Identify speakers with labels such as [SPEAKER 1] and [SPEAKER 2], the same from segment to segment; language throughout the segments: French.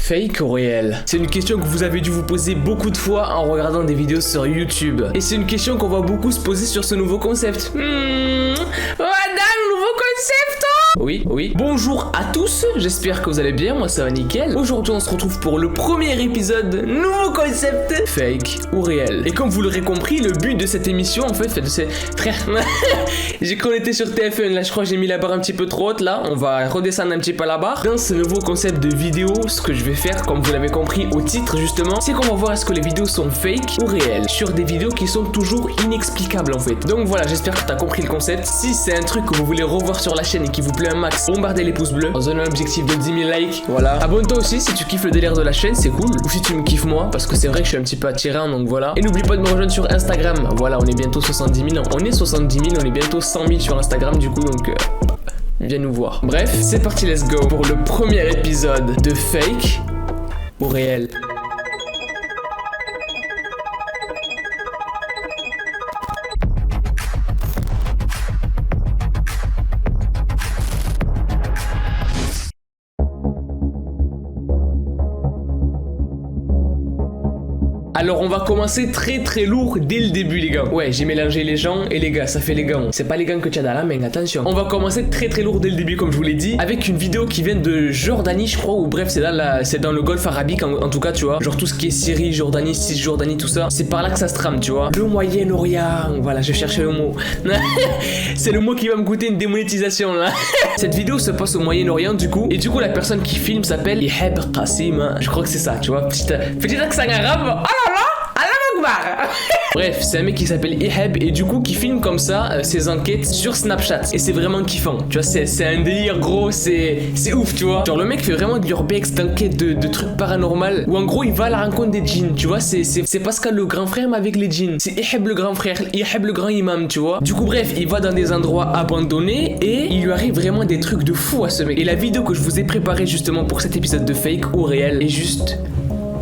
[SPEAKER 1] Fake ou réel? C'est une question que vous avez dû vous poser beaucoup de fois en regardant des vidéos sur YouTube. Et c'est une question qu'on va beaucoup se poser sur ce nouveau concept. Madame, nouveau concept hein? Oui. Bonjour à tous, j'espère que vous allez bien, moi ça va nickel. Aujourd'hui on se retrouve pour le premier épisode, nouveau concept, fake ou réel. Et comme vous l'aurez compris, le but de cette émission en fait de ces... Frère, j'ai cru qu'on était sur TF1, là je crois que j'ai mis la barre un petit peu trop haute là. On va redescendre un petit peu la barre. Dans ce nouveau concept de vidéo, ce que je vais faire, comme vous l'avez compris au titre justement, c'est qu'on va voir est-ce que les vidéos sont fake ou réelles. Sur des vidéos qui sont toujours inexplicables en fait. Donc voilà, j'espère que t'as compris le concept. Si c'est un truc que vous voulez revoir sur la chaîne et qui vous plaît un max, bombardez les pouces bleus, dans un objectif de 10 000 likes, voilà. Abonne-toi aussi si tu kiffes le délire de la chaîne, c'est cool. Ou si tu me kiffes moi, parce que c'est vrai que je suis un petit peu attirant, donc voilà. Et n'oublie pas de me rejoindre sur Instagram, voilà, on est bientôt 70 000, on est 70 000, on est bientôt 100 000 sur Instagram du coup, donc viens nous voir. Bref, c'est parti, let's go pour le premier épisode de Fake ou Réel. Alors on va commencer très lourd dès le début les gars. Ouais, j'ai mélangé les gens et les gars, ça fait les gants. C'est pas les gants que tu as dans la main, attention. On va commencer très lourd dès le début comme je vous l'ai dit, avec une vidéo qui vient de Jordanie je crois, ou bref c'est dans le golfe arabique en tout cas tu vois. Genre tout ce qui est Syrie, Jordanie, Cisjordanie, tout ça, c'est par là que ça se trame tu vois. Le Moyen-Orient, voilà je cherchais le mot. C'est le mot qui va me coûter une démonétisation là. Cette vidéo se passe au Moyen-Orient du coup, et du coup la personne qui filme s'appelle Iheb Qasim, je crois que c'est ça tu vois, petit accent arabe. Bref, c'est un mec qui s'appelle Iheb et du coup qui filme comme ça ses enquêtes sur Snapchat. Et c'est vraiment kiffant, tu vois, c'est un délire gros, c'est ouf, tu vois. Genre le mec fait vraiment de l'urbex, d'enquête de trucs paranormaux, où en gros il va à la rencontre des djinns, tu vois, c'est Pascal le grand frère mais avec les djinns. C'est Iheb le grand frère, Iheb le grand imam, tu vois. Du coup bref, il va dans des endroits abandonnés et il lui arrive vraiment des trucs de fou à ce mec. Et la vidéo que je vous ai préparée justement pour cet épisode de Fake ou Réel est juste...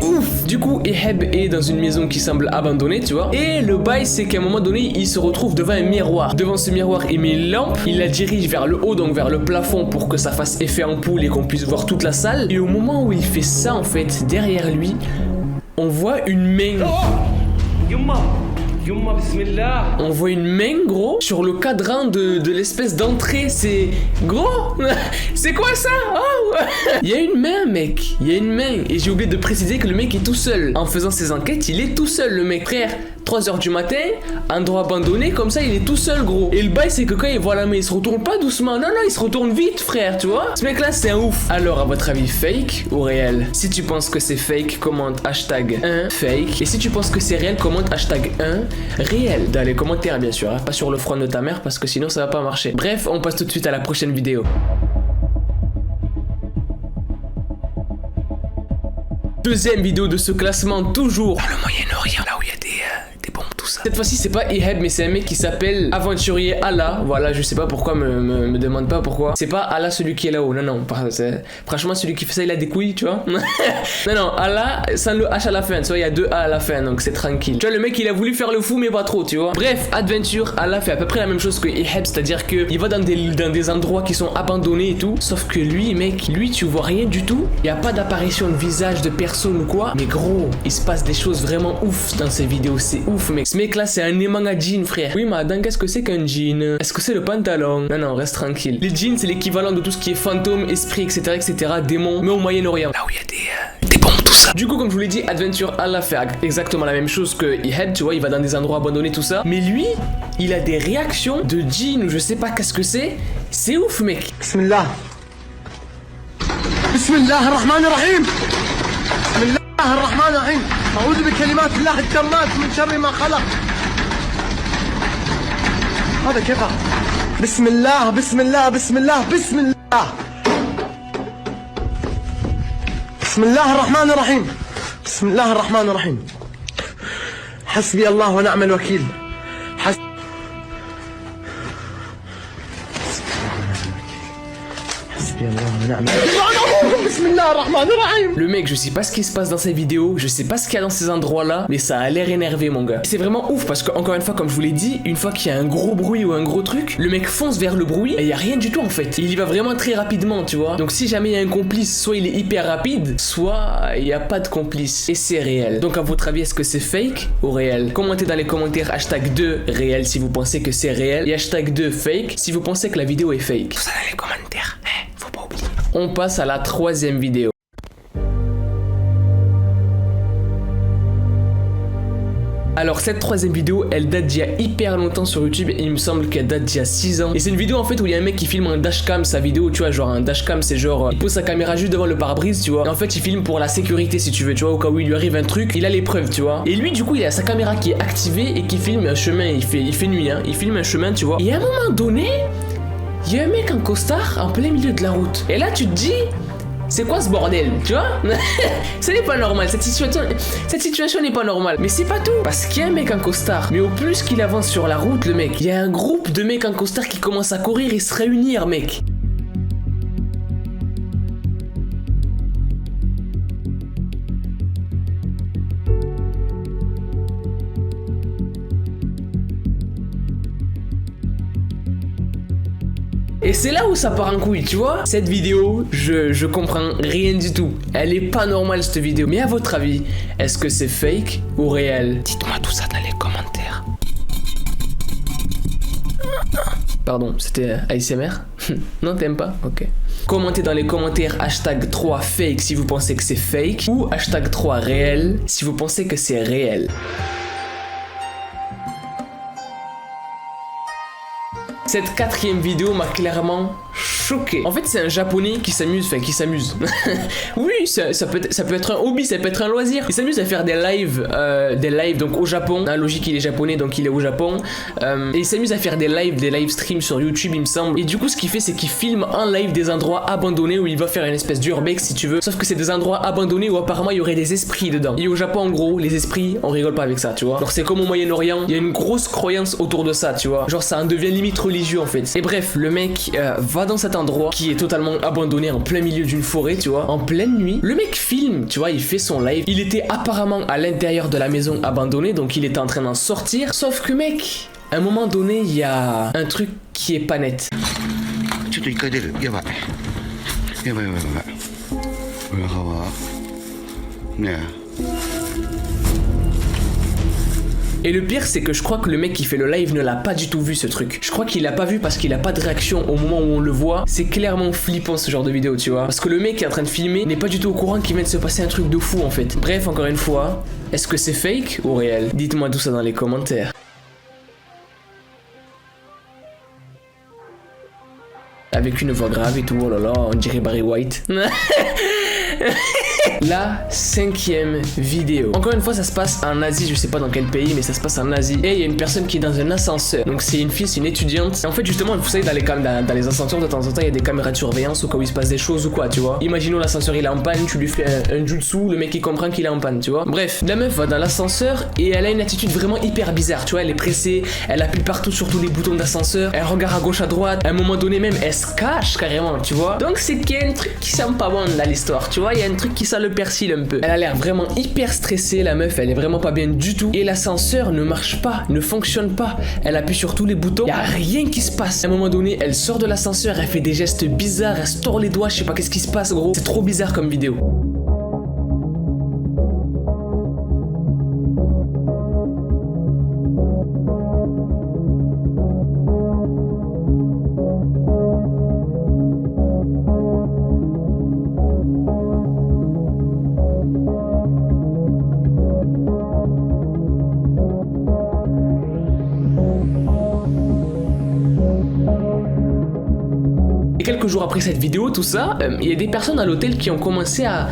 [SPEAKER 1] ouf. Du coup Iheb est dans une maison qui semble abandonnée tu vois, et le bail c'est qu'à un moment donné il se retrouve devant un miroir. Devant ce miroir il met une lampe, il la dirige vers le haut, donc vers le plafond, pour que ça fasse effet ampoule et qu'on puisse voir toute la salle. Et au moment où il fait ça en fait, derrière lui on voit une main. On voit une main gros sur le cadran de l'espèce d'entrée. C'est gros. C'est quoi ça? Oh. Il y a une main mec, il y a une main. Et j'ai oublié de préciser que le mec est tout seul. En faisant ses enquêtes il est tout seul le mec. Frère, 3h du matin, endroit abandonné comme ça, il est tout seul gros. Et le bail c'est que quand il voit la main il se retourne pas doucement, non il se retourne vite frère tu vois. Ce mec là c'est un ouf. Alors à votre avis fake ou réel? Si tu penses que c'est fake, commente hashtag 1 fake. Et si tu penses que c'est réel, commente hashtag 1 réel dans les commentaires bien sûr, hein, pas sur le front de ta mère parce que sinon ça va pas marcher. Bref, on passe tout de suite à la prochaine vidéo. Deuxième vidéo de ce classement, toujours dans le Moyen-Orient, là où il y a des bombes, tout ça. Cette fois-ci, c'est pas Iheb, mais c'est un mec qui s'appelle Aventurier Allah. Voilà, je sais pas pourquoi, me demande pas pourquoi. C'est pas Allah celui qui est là-haut, non. Franchement, celui qui fait ça, il a des couilles, tu vois. non, Allah, sans le H à la fin, tu vois, il y a 2 A à la fin, donc c'est tranquille. Tu vois, le mec, il a voulu faire le fou, mais pas trop, tu vois. Bref, Adventure Allah fait à peu près la même chose que Iheb, c'est-à-dire que il va dans des endroits qui sont abandonnés et tout. Sauf que lui, mec, tu vois rien du tout. Il y a pas d'apparition de visage de personne ou quoi, mais gros il se passe des choses vraiment ouf dans ces vidéos, c'est ouf mec. Ce mec là c'est un aimant à jean frère. Oui madame, qu'est-ce que c'est qu'un jean? Est-ce que c'est le pantalon? Non reste tranquille. Les jeans c'est l'équivalent de tout ce qui est fantôme, esprit etc démon, mais au Moyen-Orient, là où il y a des bombes tout ça. Du coup comme je vous l'ai dit, Adventure Allah fait exactement la même chose que Iheb, tu vois, il va dans des endroits abandonnés tout ça, mais lui il a des réactions de jean ou je sais pas qu'est-ce que c'est ouf mec.
[SPEAKER 2] Bismillah ar-Rahman ar-Rahim. بسم الله الرحمن الرحيم أعوذ بكلمات الله التامات من شر ما خلق. هذا كيف؟ بسم الله بسم الله بسم الله بسم الله بسم الله الرحمن الرحيم بسم الله الرحمن الرحيم حسبي الله ونعم الوكيل. حسبي الله ونعم الوكيل. Bismillah ar-Rahman ar-Rahim.
[SPEAKER 1] Le mec, je sais pas ce qui se passe dans ces vidéos, je sais pas ce qu'il y a dans ces endroits-là, mais ça a l'air énervé, mon gars. C'est vraiment ouf parce que, encore une fois, comme je vous l'ai dit, une fois qu'il y a un gros bruit ou un gros truc, le mec fonce vers le bruit et il y a rien du tout en fait. Il y va vraiment très rapidement, tu vois. Donc si jamais il y a un complice, soit il est hyper rapide, soit il y a pas de complice. Et c'est réel. Donc à votre avis, est-ce que c'est fake ou réel? Commentez dans les commentaires hashtag 2 réel si vous pensez que c'est réel et hashtag 2 fake si vous pensez que la vidéo est fake. Tout ça dans les commentaires, faut pas oublier. On passe à la troisième vidéo. Alors cette troisième vidéo, elle date d'il y a hyper longtemps sur YouTube et il me semble qu'elle date d'il y a 6 ans. Et c'est une vidéo en fait où il y a un mec qui filme un dashcam, sa vidéo, tu vois, genre un dashcam c'est genre, il pose sa caméra juste devant le pare-brise, tu vois. Et en fait il filme pour la sécurité si tu veux, tu vois, au cas où il lui arrive un truc, il a les preuves, tu vois. Et lui du coup il a sa caméra qui est activée et qui filme un chemin, il fait nuit, hein, il filme un chemin, tu vois. Et à un moment donné, il y a un mec en costard en plein milieu de la route. Et là tu te dis... c'est quoi ce bordel, tu vois? Ce n'est pas normal, cette situation n'est pas normale. Mais c'est pas tout, parce qu'il y a un mec en costard. Mais au plus qu'il avance sur la route, le mec, il y a un groupe de mecs en costard qui commencent à courir et se réunir, mec. Et c'est là où ça part en couille, tu vois. Cette vidéo, je comprends rien du tout. Elle est pas normale cette vidéo. Mais à votre avis, est-ce que c'est fake ou réel? Dites-moi tout ça dans les commentaires. Pardon, c'était ASMR? Non, t'aimes pas? Ok. Commentez dans les commentaires hashtag 3 fake si vous pensez que c'est fake ou hashtag 3 réel si vous pensez que c'est réel. Cette quatrième vidéo m'a clairement choqué. En fait, c'est un japonais qui s'amuse, enfin qui s'amuse. Oui, ça peut être un hobby, ça peut être un loisir. Il s'amuse à faire des lives donc au Japon. Dans la logique, il est japonais, donc il est au Japon. Et il s'amuse à faire des live streams sur YouTube, il me semble. Et du coup, ce qu'il fait, c'est qu'il filme en live des endroits abandonnés où il va faire une espèce d'urbex, si tu veux. Sauf que c'est des endroits abandonnés où apparemment il y aurait des esprits dedans. Et au Japon, en gros, les esprits, on rigole pas avec ça, tu vois. Alors c'est comme au Moyen-Orient, il y a une grosse croyance autour de ça, tu vois. Genre ça en devient limite religieux en fait. Et bref, le mec va dans cet endroit qui est totalement abandonné en plein milieu d'une forêt, tu vois, en pleine nuit. Le mec filme, tu vois, il fait son live. Il était apparemment à l'intérieur de la maison abandonnée, donc il était en train d'en sortir. Sauf que mec, à un moment donné, il y a un truc qui est pas net. Et le pire, c'est que je crois que le mec qui fait le live ne l'a pas du tout vu ce truc. Je crois qu'il l'a pas vu parce qu'il a pas de réaction au moment où on le voit. C'est clairement flippant ce genre de vidéo, tu vois. Parce que le mec qui est en train de filmer n'est pas du tout au courant qu'il vient de se passer un truc de fou en fait. Bref, encore une fois, est-ce que c'est fake ou réel? Dites-moi tout ça dans les commentaires. Avec une voix grave et tout, oh là là, on dirait Barry White. La cinquième vidéo. Encore une fois, ça se passe en Asie, je sais pas dans quel pays, mais ça se passe en Asie. Et il y a une personne qui est dans un ascenseur. Donc c'est une fille, c'est une étudiante. Et en fait, justement, vous savez, dans les ascenseurs, de temps en temps, il y a des caméras de surveillance au cas où il se passe des choses ou quoi, tu vois. Imaginons l'ascenseur, il est en panne, tu lui fais un jutsu, le mec il comprend qu'il est en panne, tu vois. Bref, la meuf va dans l'ascenseur et elle a une attitude vraiment hyper bizarre, tu vois. Elle est pressée, elle appuie partout sur tous les boutons d'ascenseur, elle regarde à gauche, à droite. À un moment donné, même, elle se cache carrément, tu vois. Donc c'est qu'il y a un truc qui sent pas bon dans l'histoire, tu vois. Il y a un truc qui sent le persil un peu. Elle a l'air vraiment hyper stressée, la meuf, elle est vraiment pas bien du tout. Et l'ascenseur ne marche pas, ne fonctionne pas. Elle appuie sur tous les boutons, y a rien qui se passe. À un moment donné, elle sort de l'ascenseur, elle fait des gestes bizarres, elle se tord les doigts, je sais pas qu'est-ce qui se passe, gros. C'est trop bizarre comme vidéo. Quelques jours après cette vidéo, tout ça, il y a des personnes à l'hôtel qui ont commencé à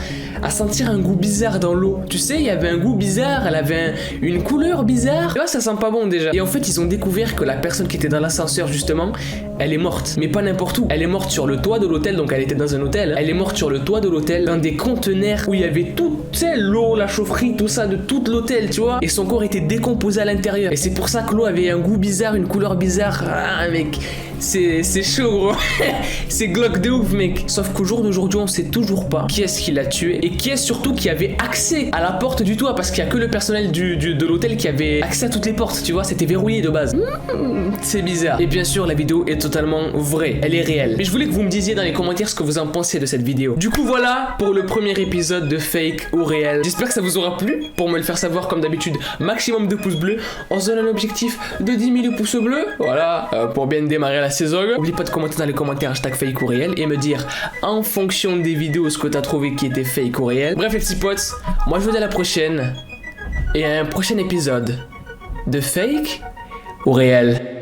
[SPEAKER 1] sentir un goût bizarre dans l'eau. Tu sais, il y avait un goût bizarre, elle avait une couleur bizarre. Et là, ça sent pas bon déjà. Et en fait, ils ont découvert que la personne qui était dans l'ascenseur, justement, elle est morte. Mais pas n'importe où. Elle est morte sur le toit de l'hôtel, donc elle était dans un hôtel. Elle est morte sur le toit de l'hôtel, dans des conteneurs où il y avait tout, tu sais, l'eau, la chaufferie, tout ça de tout l'hôtel, tu vois. Et son corps était décomposé à l'intérieur. Et c'est pour ça que l'eau avait un goût bizarre, une couleur bizarre. Ah, mec, c'est chaud, gros. C'est glauque de ouf, mec. Sauf qu'au jour d'aujourd'hui, on sait toujours pas qui est-ce qui l'a tué et qui est surtout qui avait accès à la porte du toit, parce qu'il y a que le personnel de l'hôtel qui avait accès à toutes les portes, tu vois. C'était verrouillé de base. C'est bizarre. Et bien sûr, la vidéo est totalement vraie. Elle est réelle. Mais je voulais que vous me disiez dans les commentaires ce que vous en pensez de cette vidéo. Du coup, voilà pour le premier épisode de Fake ou Réel. J'espère que ça vous aura plu. Pour me le faire savoir, comme d'habitude, maximum de pouces bleus. On se donne un objectif de 10 000 pouces bleus. Voilà, pour bien démarrer la saison. N'oublie pas de commenter dans les commentaires hashtag Fake ou Réel et me dire en fonction des vidéos ce que t'as trouvé qui était fake ou réel. Bref, les petits potes, moi je vous dis à la prochaine et à un prochain épisode de Fake ou Réel.